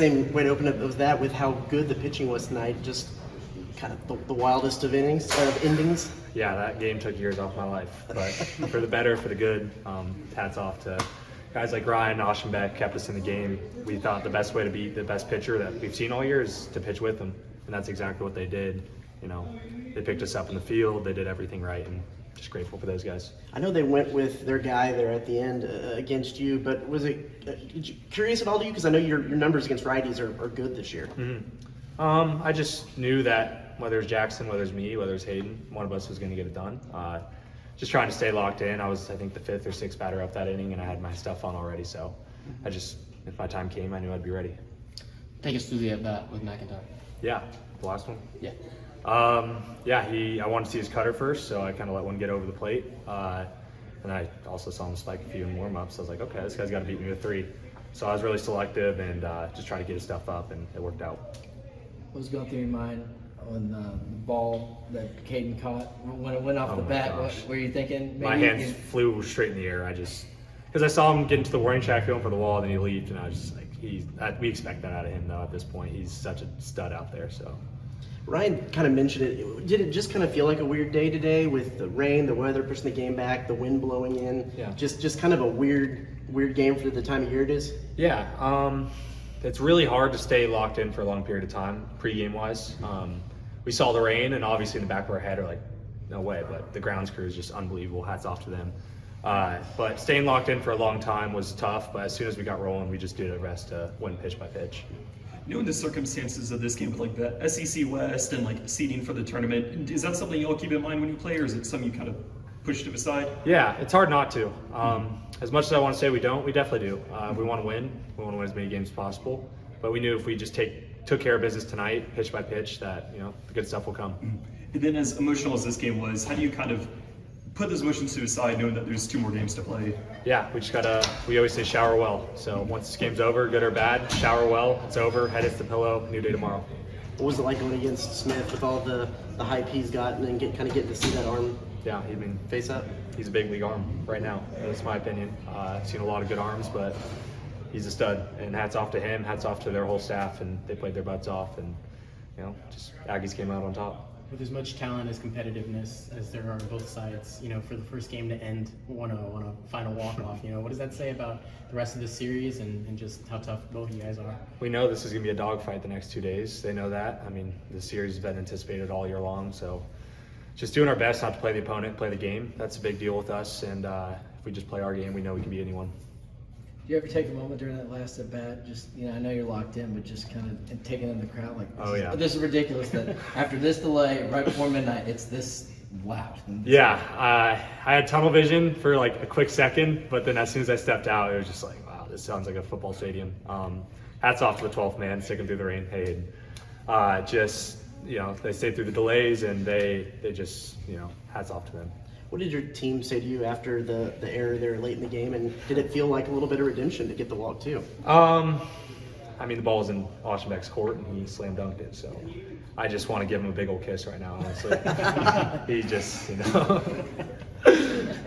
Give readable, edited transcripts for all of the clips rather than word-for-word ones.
same way to open up was that with how good the pitching was tonight, just kind of the wildest of endings. Yeah, that game took years off my life, but for the better, for the good. Hats off to guys like Ryan Oschenbeck, kept us in the game. We thought the best way to beat the best pitcher that we've seen all year is to pitch with them, and that's exactly what they did. You know, they picked us up in the field, they did everything right, and just grateful for those guys. I know they went with their guy there at the end against you, but was it curious at all to you? Because I know your numbers against righties are good this year. Mm-hmm. I just knew that whether it's Jackson, whether it's me, whether it's Hayden, one of us was going to get it done. Just trying to stay locked in. I was, I think, the 5th or 6th batter up that inning, and I had my stuff on already. So if my time came, I knew I'd be ready. Take us through the at-bat with McIntyre. Yeah, the last one? Yeah. I wanted to see his cutter first, so I kind of let one get over the plate. And I also saw him spike a few in warm-ups. So I was like, okay, this guy's got to beat me with 3. So I was really selective and just trying to get his stuff up, and it worked out. What was going through your mind on the ball that Caden caught when it went off the bat? What were you thinking? My hands flew straight in the air. Because I saw him get into the warning track going for the wall, and then he leaped, and I was just like, we expect that out of him, though, at this point. He's such a stud out there, so. Ryan kind of mentioned it. Did it just kind of feel like a weird day today with the rain, the weather pushing the game back, the wind blowing in? Yeah. Just kind of a weird game for the time of year it is? Yeah. It's really hard to stay locked in for a long period of time, pregame wise. We saw the rain, and obviously in the back of our head are like, no way, but the grounds crew is just unbelievable. Hats off to them. But staying locked in for a long time was tough, but as soon as we got rolling, we just did a rest to win pitch by pitch. Knowing the circumstances of this game with like the SEC West and like seeding for the tournament, is that something you'll keep in mind when you play, or is it something you kind of push to the side? Yeah, it's hard not to. As much as I want to say we don't, we definitely do. We want to win. We want to win as many games as possible. But we knew if we just took care of business tonight, pitch by pitch, that the good stuff will come. And then, as emotional as this game was, how do you kind of put those emotions to the side, knowing that there's 2 more games to play? Yeah, we always say shower well. So once this game's over, good or bad, shower well, it's over, head hits the pillow, new day tomorrow. What was it like going against Smith with all the hype he's gotten and getting to see that arm Yeah, face up? He's a big league arm right now. That's my opinion. I've seen a lot of good arms, but he's a stud. And hats off to him, hats off to their whole staff, and they played their butts off. And just Aggies came out on top. With as much talent as competitiveness as there are on both sides, for the first game to end 1-0 on a final walk-off, what does that say about the rest of the series and just how tough both of you guys are? We know this is going to be a dogfight the next 2 days. They know that. The series has been anticipated all year long, so just doing our best not to play the opponent, play the game. That's a big deal with us, and if we just play our game, we know we can beat anyone. Do you ever take a moment during that last at bat, just I know you're locked in, but just kind of taking in the crowd like, this is ridiculous that after this delay, right before midnight, it's this wow. Yeah, I had tunnel vision for like a quick second, but then as soon as I stepped out, it was just like, wow, this sounds like a football stadium. Hats off to the 12th man, sticking through the rain. Hey, they stayed through the delays, and they just hats off to them. What did your team say to you after the error there late in the game, and did it feel like a little bit of redemption to get the walk too? The ball was in Oschenbeck's court, and he slam dunked it, so I just want to give him a big old kiss right now, honestly. He just,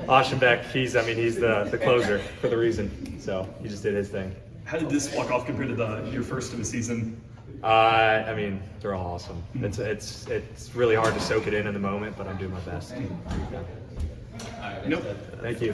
Oschenbeck, he's the closer for the reason, so he just did his thing. How did this walk-off compare to your first of the season? They're all awesome. It's really hard to soak it in the moment, but I'm doing my best. Yeah. Nope. Thank you.